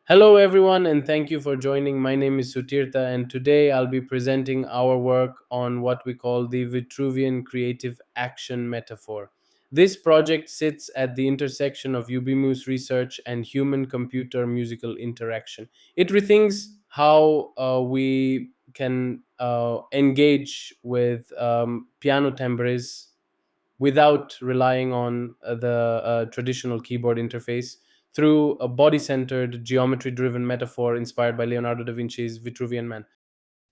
Hello, everyone, and thank you for joining. My name is Sutirtha, and today I'll be presenting our work on what we call the Vitruvian creative action metaphor. This project sits at the intersection of Ubimus research and human computer musical interaction. It rethinks how we can engage with piano timbres without relying on the traditional keyboard interface through a body centered, geometry driven metaphor inspired by Leonardo da Vinci's Vitruvian Man.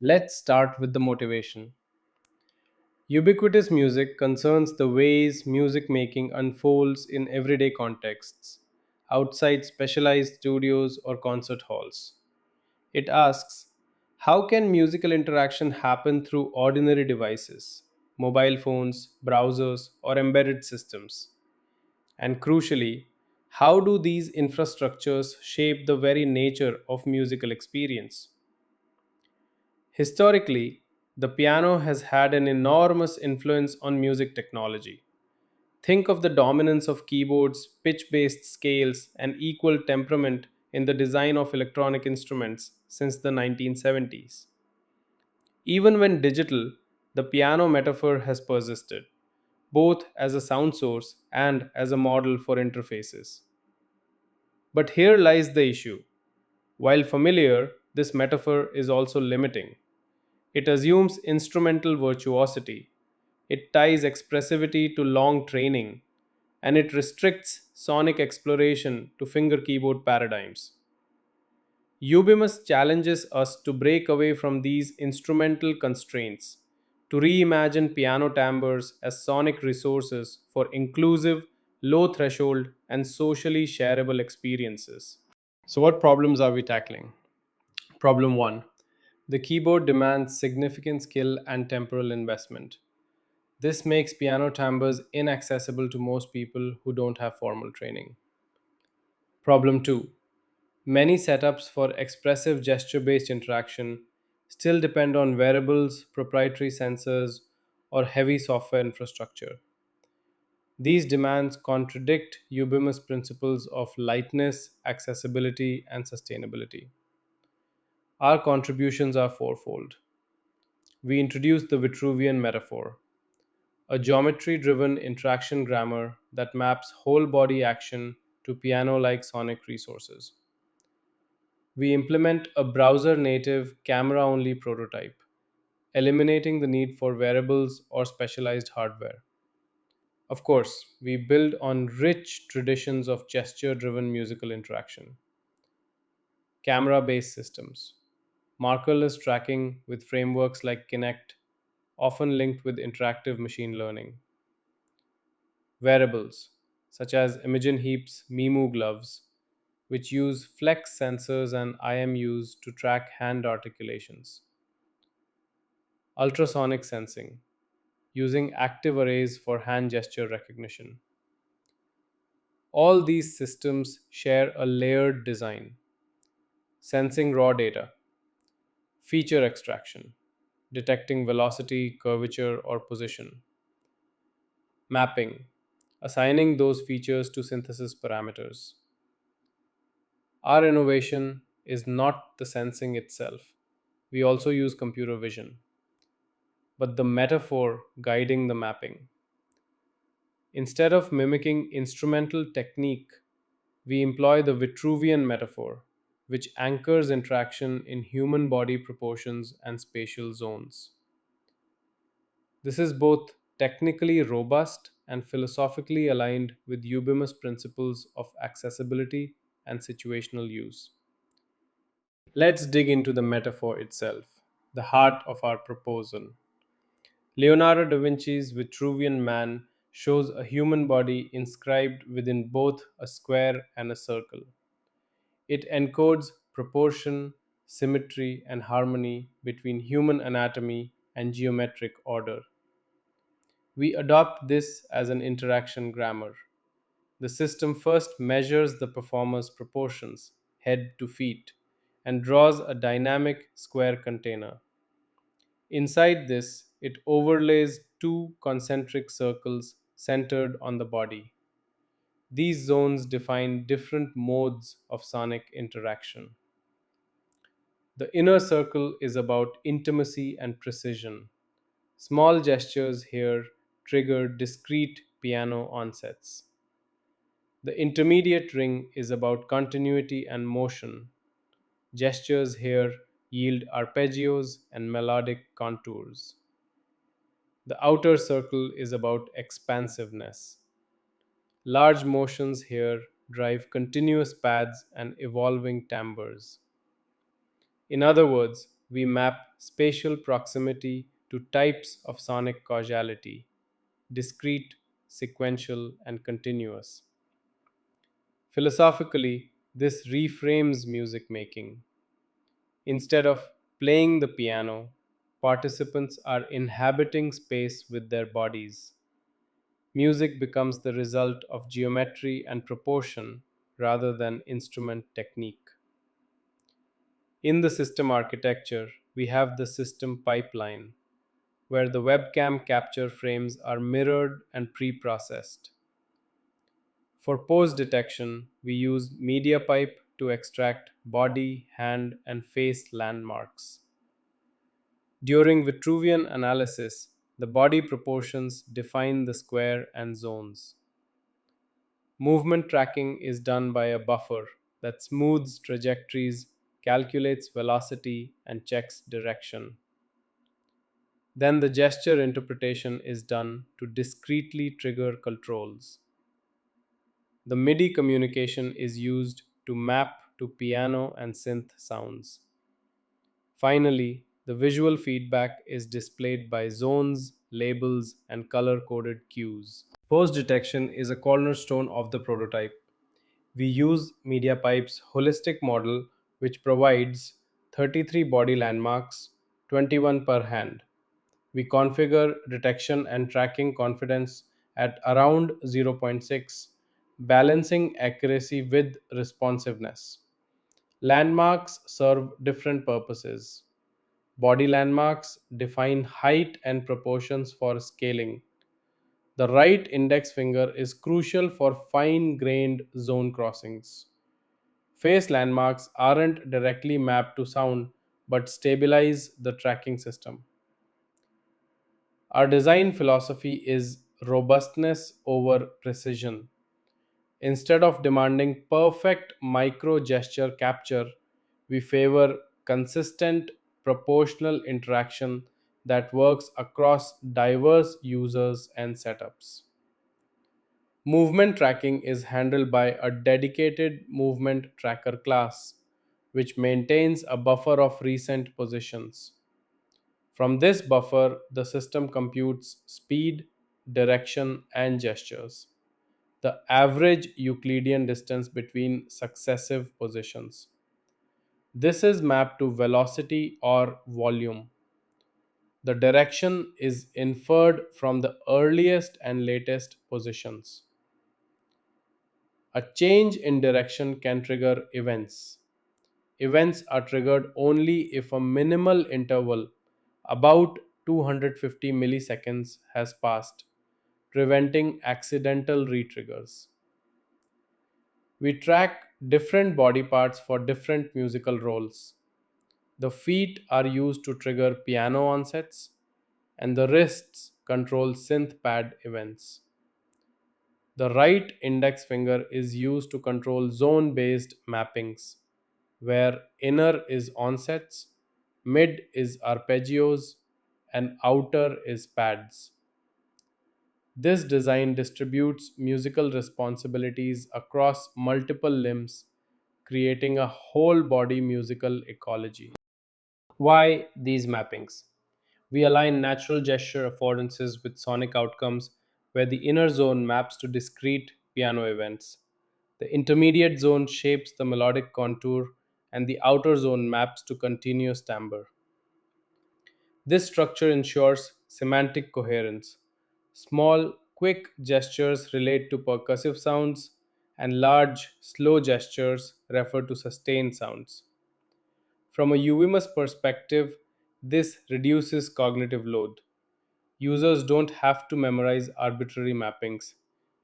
Let's start with the motivation. Ubiquitous music concerns the ways music making unfolds in everyday contexts, outside specialized studios or concert halls. It asks, how can musical interaction happen through ordinary devices, mobile phones, browsers, or embedded systems? And crucially, how do these infrastructures shape the very nature of musical experience? Historically, the piano has had an enormous influence on music technology. Think of the dominance of keyboards, pitch based scales, and equal temperament in the design of electronic instruments since the 1970s. Even when digital, the piano metaphor has persisted, both as a sound source and as a model for interfaces. But here lies the issue. While familiar, this metaphor is also limiting. It assumes instrumental virtuosity, it ties expressivity to long training, and it restricts sonic exploration to finger keyboard paradigms. Ubimus challenges us to break away from these instrumental constraints, to reimagine piano timbres as sonic resources for inclusive, low threshold, and socially shareable experiences. So, what problems are we tackling? Problem 1. The keyboard demands significant skill and temporal investment. This makes piano timbres inaccessible to most people who don't have formal training. Problem 2. Many setups for expressive gesture based interaction still depend on wearables, proprietary sensors, or heavy software infrastructure. These demands contradict Ubimus principles of lightness, accessibility, and sustainability. Our contributions are fourfold. We introduce the Vitruvian metaphor, a geometry driven interaction grammar that maps whole body action to piano like sonic resources. We implement a browser native camera only prototype, eliminating the need for wearables or specialized hardware. Of course, we build on rich traditions of gesture driven musical interaction, camera based systems, markerless tracking with frameworks like Kinect, often linked with interactive machine learning, wearables, such as Imogen Heap's Mimu gloves, which use flex sensors and IMUs to track hand articulations, ultrasonic sensing, using active arrays for hand gesture recognition. All these systems share a layered design, sensing raw data, feature extraction, detecting velocity, curvature, or position, mapping, assigning those features to synthesis parameters. Our innovation is not the sensing itself. We also use computer vision, but the metaphor guiding the mapping. Instead of mimicking instrumental technique, we employ the Vitruvian metaphor, which anchors interaction in human body proportions and spatial zones. This is both technically robust and philosophically aligned with Ubimus principles of accessibility and situational use. Let's dig into the metaphor itself, the heart of our proposal. Leonardo da Vinci's Vitruvian Man shows a human body inscribed within both a square and a circle. It encodes proportion, symmetry, and harmony between human anatomy and geometric order. We adopt this as an interaction grammar. The system first measures the performer's proportions, head to feet, and draws a dynamic square container. Inside this, it overlays two concentric circles centered on the body. These zones define different modes of sonic interaction. The inner circle is about intimacy and precision. Small gestures here trigger discrete piano onsets. The intermediate ring is about continuity and motion. Gestures here yield arpeggios and melodic contours. The outer circle is about expansiveness. Large motions here drive continuous pads and evolving timbres. In other words, we map spatial proximity to types of sonic causality: discrete, sequential, and continuous. Philosophically, this reframes music making. Instead of playing the piano, participants are inhabiting space with their bodies. Music becomes the result of geometry and proportion rather than instrument technique. In the system architecture, we have the system pipeline, where the webcam capture frames are mirrored and pre processed. For pose detection, we use MediaPipe to extract body, hand, and face landmarks. During Vitruvian analysis, the body proportions define the square and zones. Movement tracking is done by a buffer that smooths trajectories, calculates velocity, and checks direction. Then the gesture interpretation is done to discretely trigger controls. The MIDI communication is used to map to piano and synth sounds. Finally, the visual feedback is displayed by zones, labels, and color coded cues. Pose detection is a cornerstone of the prototype. We use MediaPipe's holistic model, which provides 33 body landmarks, 21 per hand. We configure detection and tracking confidence at around zero point 0.6, balancing accuracy with responsiveness. Landmarks serve different purposes. Body landmarks define height and proportions for scaling. The right index finger is crucial for fine grained zone crossings. Face landmarks aren't directly mapped to sound but stabilize the tracking system. Our design philosophy is robustness over precision. Instead of demanding perfect micro gesture capture, we favor consistent proportional interaction that works across diverse users and setups. Movement tracking is handled by a dedicated movement tracker class, which maintains a buffer of recent positions. From this buffer, the system computes speed, direction, and gestures, the average Euclidean distance between successive positions. This is mapped to velocity or volume. The direction is inferred from the earliest and latest positions. A change in direction can trigger events. Events are triggered only if a minimal interval, about 250 milliseconds, has passed, preventing accidental retriggers. We track different body parts for different musical roles. The feet are used to trigger piano onsets, and the wrists control synth pad events. The right index finger is used to control zone based mappings, where inner is onsets, mid is arpeggios, and outer is pads. This design distributes musical responsibilities across multiple limbs, creating a whole body musical ecology. Why these mappings? We align natural gesture affordances with sonic outcomes, where the inner zone maps to discrete piano events. The intermediate zone shapes the melodic contour, and the outer zone maps to continuous timbre. This structure ensures semantic coherence. Small, quick gestures relate to percussive sounds, and large, slow gestures refer to sustained sounds. From a Ubimus perspective, this reduces cognitive load. Users don't have to memorize arbitrary mappings.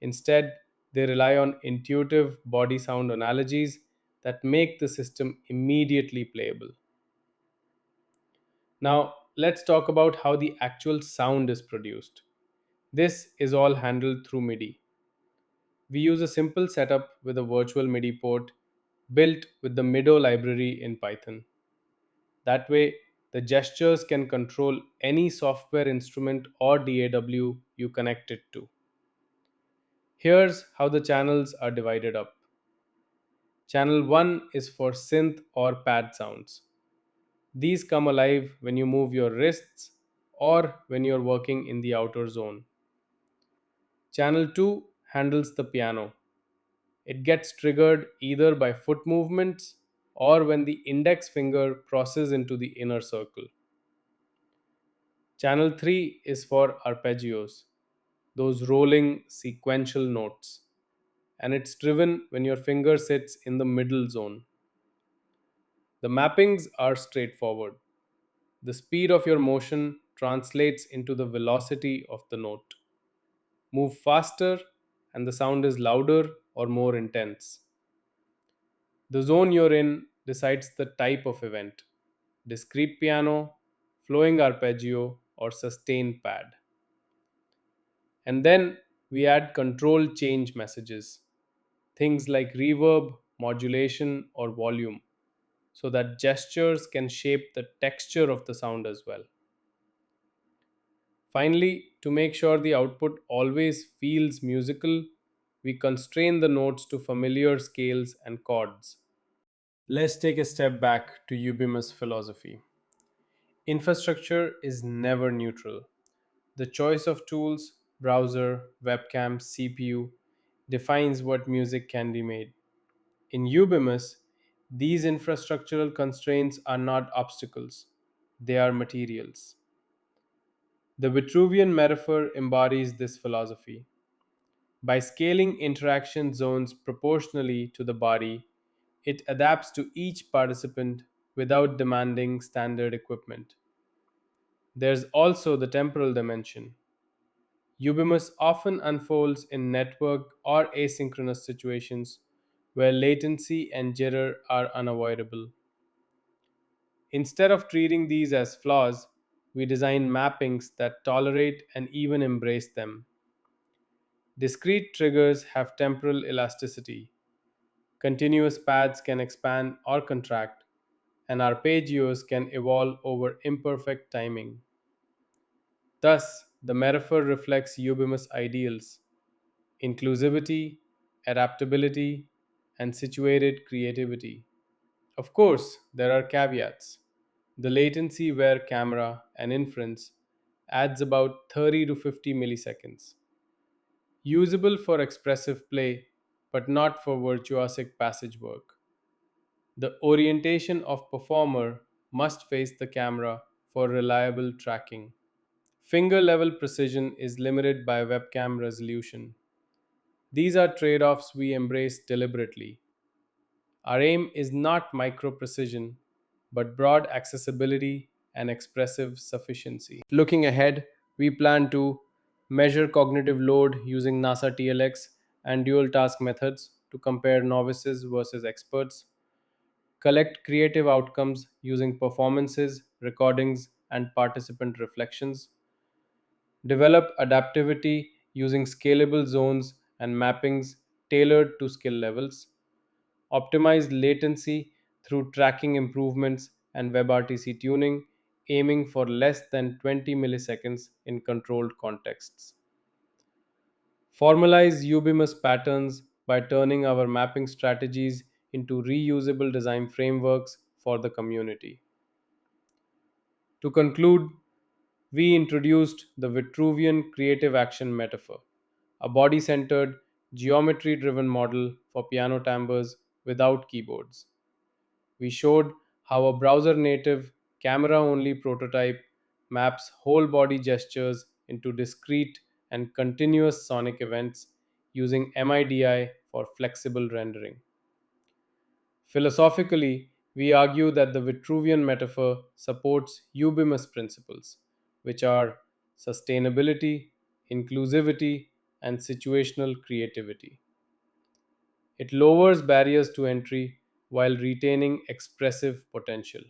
Instead, They rely on intuitive body sound analogies that make the system immediately playable. Now, let's talk about how the actual sound is produced. This is all handled through MIDI. We use a simple setup with a virtual MIDI port built with the MIDO library in Python. That way, the gestures can control any software instrument or DAW you connect it to. Here's how the channels are divided up. Channel 1 is for synth or pad sounds. These come alive when you move your wrists or when you're working in the outer zone. Channel 2 handles the piano. It gets triggered either by foot movements or when the index finger crosses into the inner circle. Channel 3 is for arpeggios, those rolling sequential notes, and it's driven when your finger sits in the middle zone. The mappings are straightforward. The speed of your motion translates into the velocity of the note. Move faster, and the sound is louder or more intense. The zone you're in decides the type of event: discrete piano, flowing arpeggio, or sustained pad. And then we add control change messages, things like reverb, modulation, or volume, so that gestures can shape the texture of the sound as well. Finally, to make sure the output always feels musical, we constrain the notes to familiar scales and chords. Let's take a step back to Ubimus philosophy. Infrastructure is never neutral. The choice of tools, browser, webcam, CPU, defines what music can be made. In Ubimus, these infrastructural constraints are not obstacles, they are materials. The Vitruvian metaphor embodies this philosophy. By scaling interaction zones proportionally to the body, it adapts to each participant without demanding standard equipment. There's also the temporal dimension. Ubimus often unfolds in networked or asynchronous situations where latency and jitter are unavoidable. Instead of treating these as flaws, we design mappings that tolerate and even embrace them. Discrete triggers have temporal elasticity. Continuous pads can expand or contract, and arpeggios can evolve over imperfect timing. Thus, the metaphor reflects Ubimus ideals: inclusivity, adaptability, and situated creativity. Of course, there are caveats. The latency where camera and inference adds about 30 to 50 milliseconds. Usable for expressive play, but not for virtuosic passage work. The orientation of performer must face the camera for reliable tracking. Finger level precision is limited by webcam resolution. These are trade offs we embrace deliberately. Our aim is not micro precision, but broad accessibility and expressive sufficiency. Looking ahead, we plan to measure cognitive load using NASA TLX and dual task methods to compare novices versus experts, collect creative outcomes using performances, recordings, and participant reflections, develop adaptivity using scalable zones and mappings tailored to skill levels, optimize latency through tracking improvements and WebRTC tuning, aiming for less than 20 milliseconds in controlled contexts. Formalize Ubimus patterns by turning our mapping strategies into reusable design frameworks for the community. To conclude, we introduced the Vitruvian creative action metaphor, a body centered, geometry driven model for piano timbres without keyboards. We showed how a browser native, camera only prototype maps whole body gestures into discrete and continuous sonic events using MIDI for flexible rendering. Philosophically, we argue that the Vitruvian metaphor supports Ubimus principles, which are sustainability, inclusivity, and situational creativity. It lowers barriers to entry while retaining expressive potential.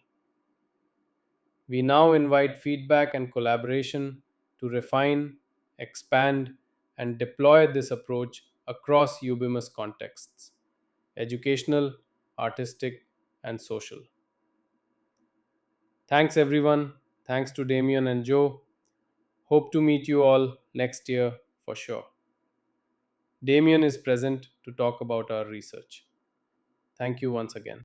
We now invite feedback and collaboration to refine, expand, and deploy this approach across Ubimus contexts: educational, artistic, and social. Thanks, everyone. Thanks to Damien and Joe. Hope to meet you all next year for sure. Damien is present to talk about our research. Thank you once again.